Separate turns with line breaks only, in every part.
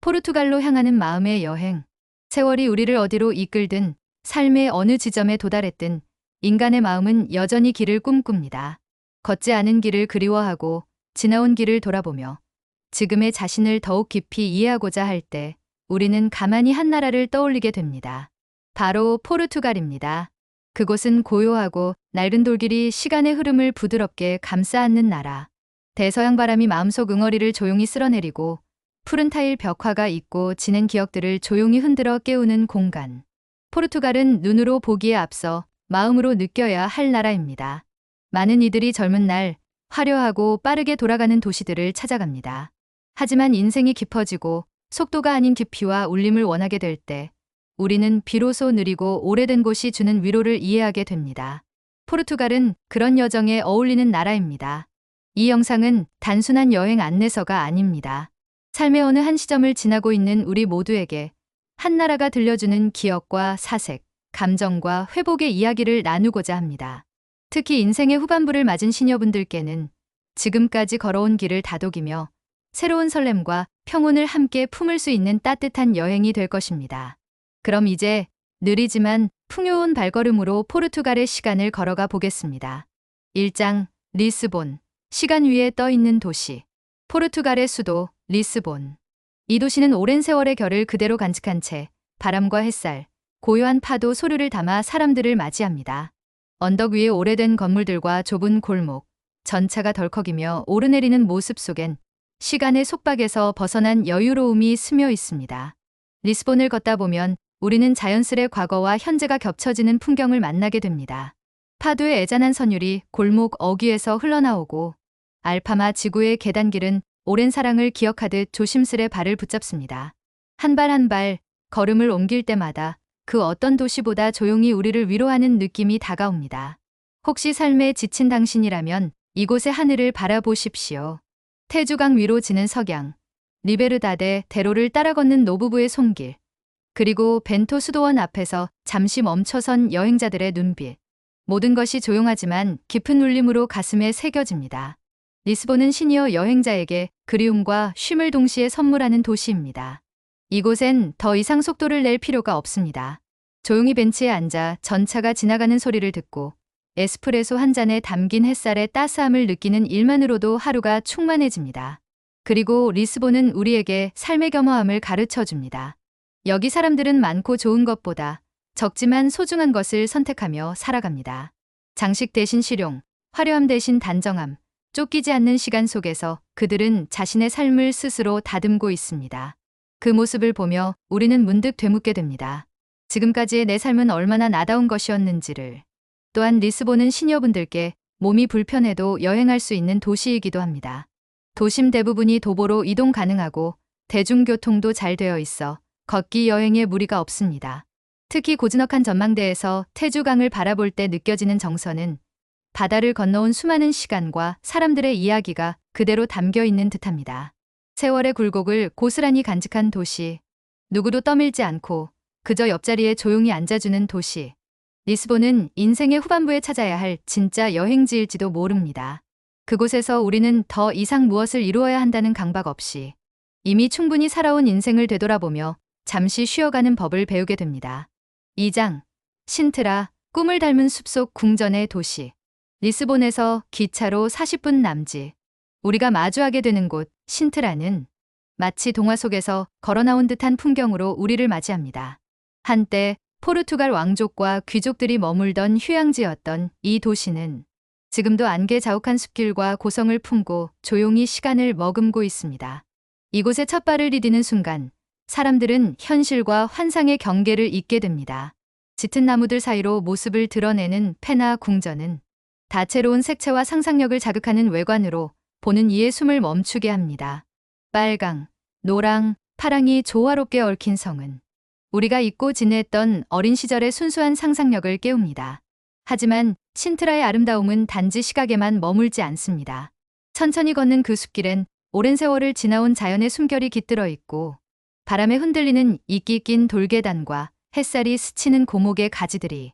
포르투갈로 향하는 마음의 여행. 세월이 우리를 어디로 이끌든 삶의 어느 지점에 도달했든 인간의 마음은 여전히 길을 꿈꿉니다. 걷지 않은 길을 그리워하고 지나온 길을 돌아보며 지금의 자신을 더욱 깊이 이해하고자 할 때 우리는 가만히 한 나라를 떠올리게 됩니다. 바로 포르투갈입니다. 그곳은 고요하고 낡은 돌길이 시간의 흐름을 부드럽게 감싸 안는 나라. 대서양 바람이 마음속 응어리를 조용히 쓸어내리고 푸른 타일 벽화가 있고 지낸 기억들을 조용히 흔들어 깨우는 공간. 포르투갈은 눈으로 보기에 앞서 마음으로 느껴야 할 나라입니다. 많은 이들이 젊은 날 화려하고 빠르게 돌아가는 도시들을 찾아갑니다. 하지만 인생이 깊어지고 속도가 아닌 깊이와 울림을 원하게 될 때 우리는 비로소 느리고 오래된 곳이 주는 위로를 이해하게 됩니다. 포르투갈은 그런 여정에 어울리는 나라입니다. 이 영상은 단순한 여행 안내서가 아닙니다. 삶의 어느 한 시점을 지나고 있는 우리 모두에게 한 나라가 들려주는 기억과 사색, 감정과 회복의 이야기를 나누고자 합니다. 특히 인생의 후반부를 맞은 시니어분들께는 지금까지 걸어온 길을 다독이며 새로운 설렘과 평온을 함께 품을 수 있는 따뜻한 여행이 될 것입니다. 그럼 이제 느리지만 풍요로운 발걸음으로 포르투갈의 시간을 걸어가 보겠습니다. 1장 리스본. 시간 위에 떠 있는 도시. 포르투갈의 수도 리스본. 이 도시는 오랜 세월의 결을 그대로 간직한 채 바람과 햇살, 고요한 파도 소리를 담아 사람들을 맞이합니다. 언덕 위에 오래된 건물들과 좁은 골목, 전차가 덜컥이며 오르내리는 모습 속엔 시간의 속박에서 벗어난 여유로움이 스며 있습니다. 리스본을 걷다 보면 우리는 자연스레 과거와 현재가 겹쳐지는 풍경을 만나게 됩니다. 파도의 애잔한 선율이 골목 어귀에서 흘러나오고 알파마 지구의 계단길은 오랜 사랑을 기억하듯 조심스레 발을 붙잡습니다. 한 발 한 발 걸음을 옮길 때마다 그 어떤 도시보다 조용히 우리를 위로하는 느낌이 다가옵니다. 혹시 삶에 지친 당신이라면 이곳의 하늘을 바라보십시오. 테주강 위로 지는 석양, 리베르다데 대로를 따라 걷는 노부부의 손길, 그리고 벤토 수도원 앞에서 잠시 멈춰선 여행자들의 눈빛. 모든 것이 조용하지만 깊은 울림으로 가슴에 새겨집니다. 리스본은 시니어 여행자에게 그리움과 쉼을 동시에 선물하는 도시입니다. 이곳엔 더 이상 속도를 낼 필요가 없습니다. 조용히 벤치에 앉아 전차가 지나가는 소리를 듣고 에스프레소 한 잔에 담긴 햇살의 따스함을 느끼는 일만으로도 하루가 충만해집니다. 그리고 리스본은 우리에게 삶의 겸허함을 가르쳐 줍니다. 여기 사람들은 많고 좋은 것보다 적지만 소중한 것을 선택하며 살아갑니다. 장식 대신 실용, 화려함 대신 단정함, 쫓기지 않는 시간 속에서 그들은 자신의 삶을 스스로 다듬고 있습니다. 그 모습을 보며 우리는 문득 되묻게 됩니다. 지금까지의 내 삶은 얼마나 나다운 것이었는지를. 또한 리스본은 시니어분들께 몸이 불편해도 여행할 수 있는 도시이기도 합니다. 도심 대부분이 도보로 이동 가능하고 대중교통도 잘 되어 있어 걷기 여행에 무리가 없습니다. 특히 고즈넉한 전망대에서 테주강을 바라볼 때 느껴지는 정서는 바다를 건너온 수많은 시간과 사람들의 이야기가 그대로 담겨 있는 듯합니다. 세월의 굴곡을 고스란히 간직한 도시. 누구도 떠밀지 않고 그저 옆자리에 조용히 앉아주는 도시. 리스본은 인생의 후반부에 찾아야 할 진짜 여행지일지도 모릅니다. 그곳에서 우리는 더 이상 무엇을 이루어야 한다는 강박 없이 이미 충분히 살아온 인생을 되돌아보며 잠시 쉬어가는 법을 배우게 됩니다. 2장 신트라. 꿈을 닮은 숲속 궁전의 도시. 리스본에서 기차로 40분 남짓. 우리가 마주하게 되는 곳 신트라는 마치 동화 속에서 걸어나온 듯한 풍경으로 우리를 맞이합니다. 한때 포르투갈 왕족과 귀족들이 머물던 휴양지였던 이 도시는 지금도 안개 자욱한 숲길과 고성을 품고 조용히 시간을 머금고 있습니다. 이곳에 첫 발을 디디는 순간 사람들은 현실과 환상의 경계를 잇게 됩니다. 짙은 나무들 사이로 모습을 드러내는 페나 궁전은 다채로운 색채와 상상력을 자극하는 외관으로 보는 이의 숨을 멈추게 합니다. 빨강, 노랑, 파랑이 조화롭게 얽힌 성은 우리가 잊고 지냈던 어린 시절의 순수한 상상력을 깨웁니다. 하지만 신트라의 아름다움은 단지 시각에만 머물지 않습니다. 천천히 걷는 그 숲길엔 오랜 세월을 지나온 자연의 숨결이 깃들어 있고 바람에 흔들리는 이끼 낀 돌계단과 햇살이 스치는 고목의 가지들이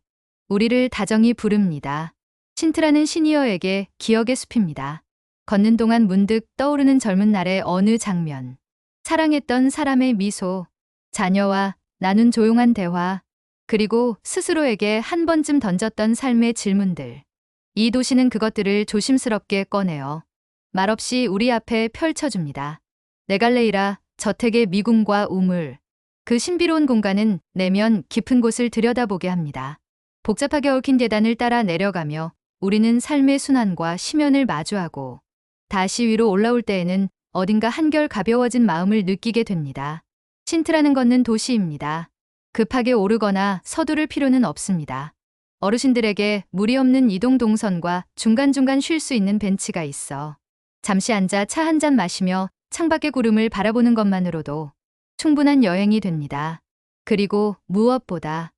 우리를 다정히 부릅니다. 신트라는 시니어에게 기억의 숲입니다. 걷는 동안 문득 떠오르는 젊은 날의 어느 장면. 사랑했던 사람의 미소, 자녀와 나눈 조용한 대화, 그리고 스스로에게 한 번쯤 던졌던 삶의 질문들. 이 도시는 그것들을 조심스럽게 꺼내어 말없이 우리 앞에 펼쳐줍니다. 네갈레이라, 저택의 미궁과 우물. 그 신비로운 공간은 내면 깊은 곳을 들여다보게 합니다. 복잡하게 얽힌 계단을 따라 내려가며 우리는 삶의 순환과 심연을 마주하고 다시 위로 올라올 때에는 어딘가 한결 가벼워진 마음을 느끼게 됩니다. 신트라는 걷는 도시입니다. 급하게 오르거나 서두를 필요는 없습니다. 어르신들에게 무리 없는 이동 동선과 중간중간 쉴 수 있는 벤치가 있어 잠시 앉아 차 한 잔 마시며 창밖의 구름을 바라보는 것만으로도 충분한 여행이 됩니다. 그리고 무엇보다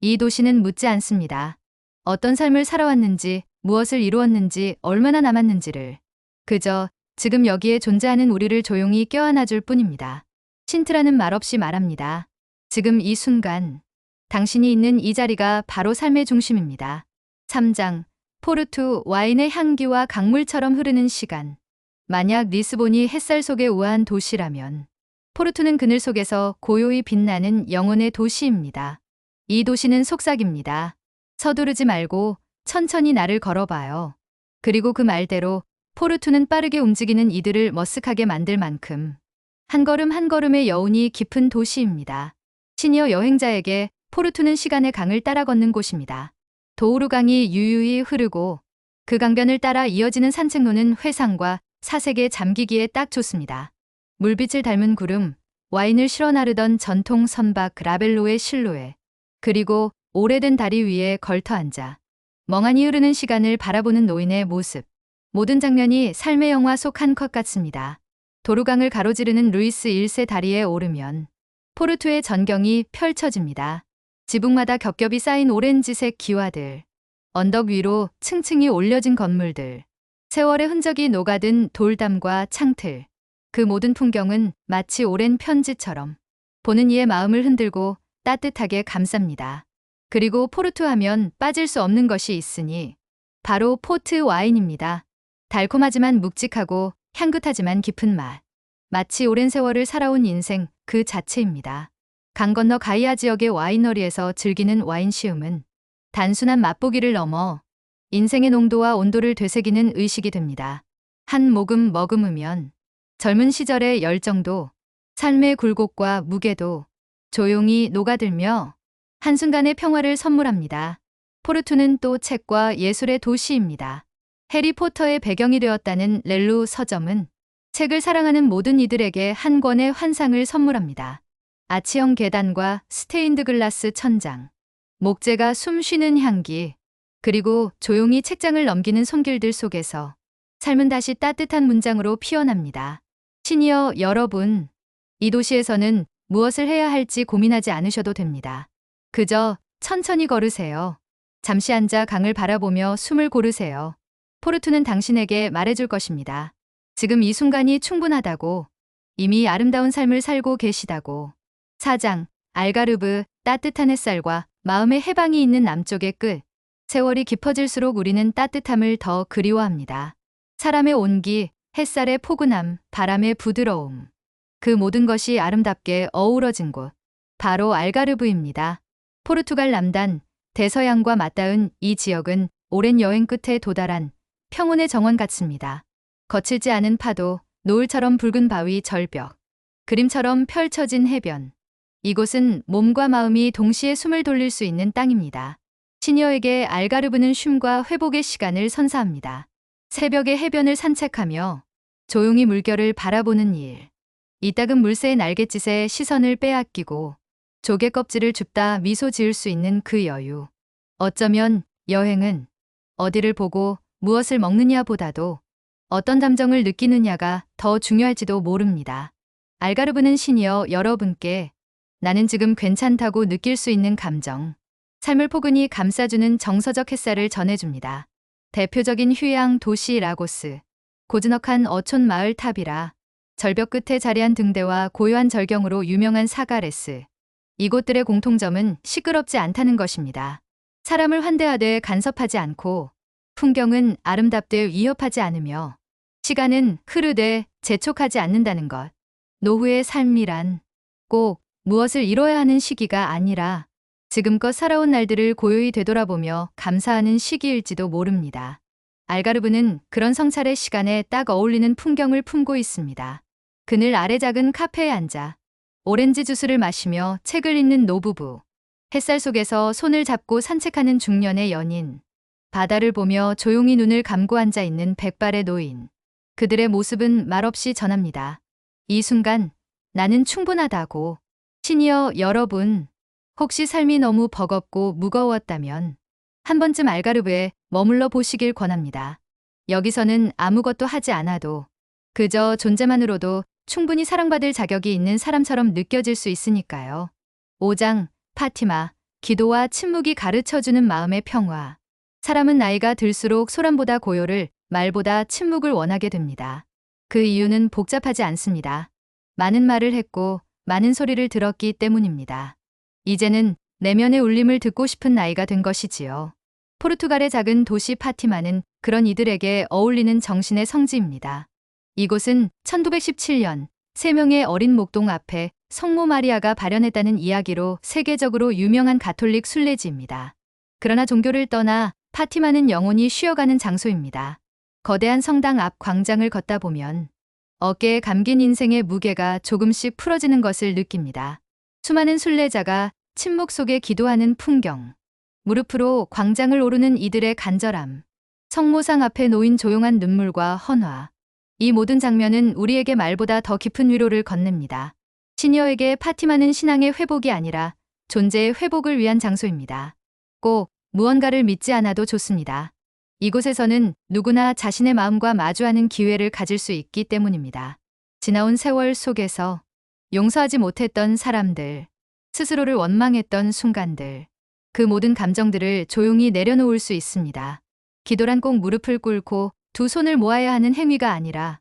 이 도시는 묻지 않습니다. 어떤 삶을 살아왔는지, 무엇을 이루었는지, 얼마나 남았는지를 그저 지금 여기에 존재하는 우리를 조용히 껴안아줄 뿐입니다. 신트라는 말없이 말합니다. 지금 이 순간, 당신이 있는 이 자리가 바로 삶의 중심입니다. 3장, 포르투 와인의 향기와 강물처럼 흐르는 시간. 만약 리스본이 햇살 속의 우아한 도시라면, 포르투는 그늘 속에서 고요히 빛나는 영혼의 도시입니다. 이 도시는 속삭입니다. 서두르지 말고 천천히 나를 걸어봐요. 그리고 그 말대로 포르투는 빠르게 움직이는 이들을 머쓱하게 만들 만큼 한 걸음 한 걸음의 여운이 깊은 도시입니다. 시니어 여행자에게 포르투는 시간의 강을 따라 걷는 곳입니다. 도우루강이 유유히 흐르고 그 강변을 따라 이어지는 산책로는 회상과 사색에 잠기기에 딱 좋습니다. 물빛을 닮은 구름, 와인을 실어 나르던 전통 선박 라벨로의 실루엣, 그리고 오래된 다리 위에 걸터 앉아 멍하니 흐르는 시간을 바라보는 노인의 모습. 모든 장면이 삶의 영화 속 한 컷 같습니다. 도루강을 가로지르는 루이스 1세 다리에 오르면 포르투의 전경이 펼쳐집니다. 지붕마다 겹겹이 쌓인 오렌지색 기와들, 언덕 위로 층층이 올려진 건물들, 세월의 흔적이 녹아든 돌담과 창틀. 그 모든 풍경은 마치 오랜 편지처럼 보는 이의 마음을 흔들고 따뜻하게 감쌉니다. 그리고 포르투 하면 빠질 수 없는 것이 있으니 바로 포트 와인입니다. 달콤하지만 묵직하고 향긋하지만 깊은 맛. 마치 오랜 세월을 살아온 인생 그 자체입니다. 강 건너 가이아 지역의 와이너리에서 즐기는 와인 시음은 단순한 맛보기를 넘어 인생의 농도와 온도를 되새기는 의식이 됩니다. 한 모금 머금으면 젊은 시절의 열정도, 삶의 굴곡과 무게도 조용히 녹아들며 한순간의 평화를 선물합니다. 포르투는 또 책과 예술의 도시입니다. 해리포터의 배경이 되었다는 렐루 서점은 책을 사랑하는 모든 이들에게 한 권의 환상을 선물합니다. 아치형 계단과 스테인드 글라스 천장, 목재가 숨 쉬는 향기, 그리고 조용히 책장을 넘기는 손길들 속에서 삶은 다시 따뜻한 문장으로 피어납니다. 시니어 여러분, 이 도시에서는 무엇을 해야 할지 고민하지 않으셔도 됩니다. 그저 천천히 걸으세요. 잠시 앉아 강을 바라보며 숨을 고르세요. 포르투는 당신에게 말해줄 것입니다. 지금 이 순간이 충분하다고, 이미 아름다운 삶을 살고 계시다고. 4장, 알가르브, 따뜻한 햇살과 마음의 해방이 있는 남쪽의 끝. 세월이 깊어질수록 우리는 따뜻함을 더 그리워합니다. 사람의 온기, 햇살의 포근함, 바람의 부드러움. 그 모든 것이 아름답게 어우러진 곳. 바로 알가르브입니다. 포르투갈 남단, 대서양과 맞닿은 이 지역은 오랜 여행 끝에 도달한 평온의 정원 같습니다. 거칠지 않은 파도, 노을처럼 붉은 바위 절벽, 그림처럼 펼쳐진 해변. 이곳은 몸과 마음이 동시에 숨을 돌릴 수 있는 땅입니다. 시니어에게 알가르브는 쉼과 회복의 시간을 선사합니다. 새벽에 해변을 산책하며 조용히 물결을 바라보는 일. 이따금 물새의 날갯짓에 시선을 빼앗기고 조개 껍질을 줍다 미소 지을 수 있는 그 여유. 어쩌면 여행은 어디를 보고 무엇을 먹느냐보다도 어떤 감정을 느끼느냐가 더 중요할지도 모릅니다. 알가르브는 시니어 여러분께 나는 지금 괜찮다고 느낄 수 있는 감정, 삶을 포근히 감싸주는 정서적 햇살을 전해줍니다. 대표적인 휴양 도시 라고스, 고즈넉한 어촌 마을 탑이라, 절벽 끝에 자리한 등대와 고요한 절경으로 유명한 사가레스. 이곳들의 공통점은 시끄럽지 않다는 것입니다. 사람을 환대하되 간섭하지 않고, 풍경은 아름답되 위협하지 않으며, 시간은 흐르되 재촉하지 않는다는 것. 노후의 삶이란 꼭 무엇을 이뤄야 하는 시기가 아니라 지금껏 살아온 날들을 고요히 되돌아보며 감사하는 시기일지도 모릅니다. 알가르브는 그런 성찰의 시간에 딱 어울리는 풍경을 품고 있습니다. 그늘 아래 작은 카페에 앉아 오렌지 주스를 마시며 책을 읽는 노부부, 햇살 속에서 손을 잡고 산책하는 중년의 연인, 바다를 보며 조용히 눈을 감고 앉아 있는 백발의 노인. 그들의 모습은 말없이 전합니다. 이 순간 나는 충분하다고. 시니어 여러분, 혹시 삶이 너무 버겁고 무거웠다면 한 번쯤 알가르브에 머물러 보시길 권합니다. 여기서는 아무것도 하지 않아도 그저 존재만으로도 충분히 사랑받을 자격이 있는 사람처럼 느껴질 수 있으니까요. 5장 파티마, 기도와 침묵이 가르쳐주는 마음의 평화. 사람은 나이가 들수록 소란보다 고요를, 말보다 침묵을 원하게 됩니다. 그 이유는 복잡하지 않습니다. 많은 말을 했고 많은 소리를 들었기 때문입니다. 이제는 내면의 울림을 듣고 싶은 나이가 된 것이지요. 포르투갈의 작은 도시 파티마는 그런 이들에게 어울리는 정신의 성지입니다. 이곳은 1917년 3명의 어린 목동 앞에 성모 마리아가 발현했다는 이야기로 세계적으로 유명한 가톨릭 순례지입니다. 그러나 종교를 떠나 파티마는 영혼이 쉬어가는 장소입니다. 거대한 성당 앞 광장을 걷다 보면 어깨에 감긴 인생의 무게가 조금씩 풀어지는 것을 느낍니다. 수많은 순례자가 침묵 속에 기도하는 풍경, 무릎으로 광장을 오르는 이들의 간절함, 성모상 앞에 놓인 조용한 눈물과 헌화. 이 모든 장면은 우리에게 말보다 더 깊은 위로를 건넵니다. 시니어에게 파티마는 신앙의 회복이 아니라 존재의 회복을 위한 장소입니다. 꼭 무언가를 믿지 않아도 좋습니다. 이곳에서는 누구나 자신의 마음과 마주하는 기회를 가질 수 있기 때문입니다. 지나온 세월 속에서 용서하지 못했던 사람들, 스스로를 원망했던 순간들, 그 모든 감정들을 조용히 내려놓을 수 있습니다. 기도란 꼭 무릎을 꿇고 두 손을 모아야 하는 행위가 아니라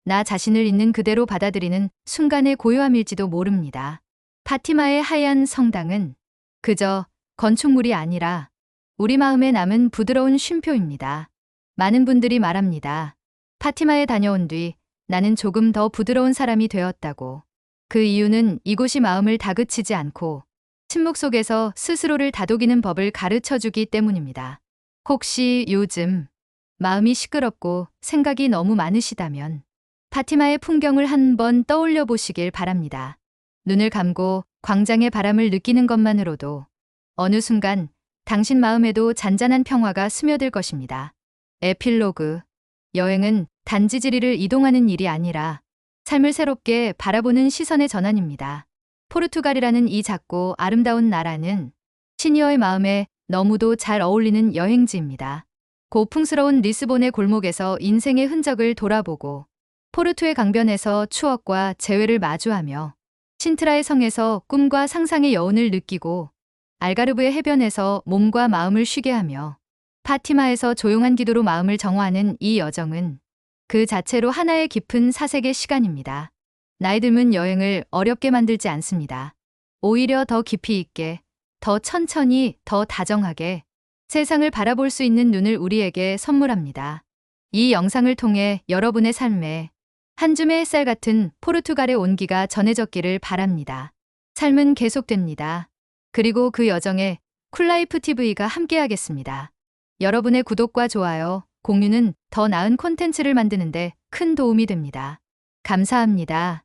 나 자신을 있는 그대로 받아들이는 순간의 고요함일지도 모릅니다. 파티마의 하얀 성당은 그저 건축물이 아니라 우리 마음에 남은 부드러운 쉼표입니다. 많은 분들이 말합니다. 파티마에 다녀온 뒤 나는 조금 더 부드러운 사람이 되었다고. 그 이유는 이곳이 마음을 다그치지 않고 침묵 속에서 스스로를 다독이는 법을 가르쳐주기 때문입니다. 혹시 요즘 마음이 시끄럽고 생각이 너무 많으시다면 파티마의 풍경을 한번 떠올려 보시길 바랍니다. 눈을 감고 광장의 바람을 느끼는 것만으로도 어느 순간 당신 마음에도 잔잔한 평화가 스며들 것입니다. 에필로그. 여행은 단지 지리를 이동하는 일이 아니라 삶을 새롭게 바라보는 시선의 전환입니다. 포르투갈이라는 이 작고 아름다운 나라는 시니어의 마음에 너무도 잘 어울리는 여행지입니다. 고풍스러운 리스본의 골목에서 인생의 흔적을 돌아보고 포르투의 강변에서 추억과 재회를 마주하며 신트라의 성에서 꿈과 상상의 여운을 느끼고 알가르브의 해변에서 몸과 마음을 쉬게 하며 파티마에서 조용한 기도로 마음을 정화하는 이 여정은 그 자체로 하나의 깊은 사색의 시간입니다. 나이 들면 여행을 어렵게 만들지 않습니다. 오히려 더 깊이 있게, 더 천천히, 더 다정하게 세상을 바라볼 수 있는 눈을 우리에게 선물합니다. 이 영상을 통해 여러분의 삶에 한 줌의 햇살 같은 포르투갈의 온기가 전해졌기를 바랍니다. 삶은 계속됩니다. 그리고 그 여정에 쿨라이프 TV가 함께하겠습니다. 여러분의 구독과 좋아요, 공유는 더 나은 콘텐츠를 만드는데 큰 도움이 됩니다. 감사합니다.